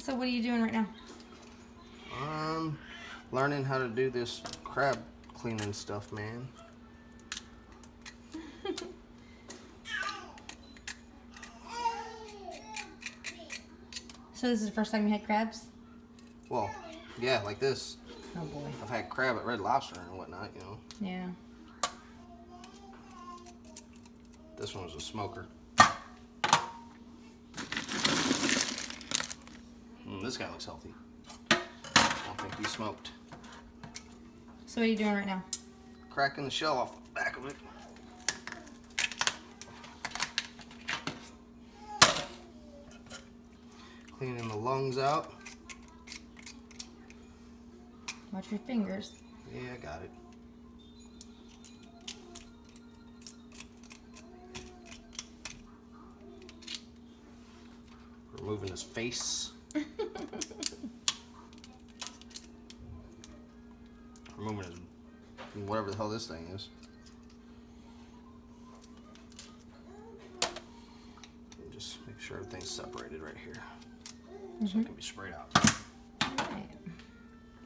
So what are you doing right now? Learning how to do this crab cleaning stuff, man. So this is the first time you had crabs? Well, yeah, like this. Oh boy. I've had crab at Red Lobster and whatnot, you know. Yeah. This one was a smoker. This guy looks healthy. I don't think he smoked. So what are you doing right now? Cracking the shell off the back of it. Cleaning the lungs out. Watch your fingers. Yeah, I got it. Removing his face. Removing his whatever the hell this thing is. And just make sure everything's separated right here. So it can be sprayed out.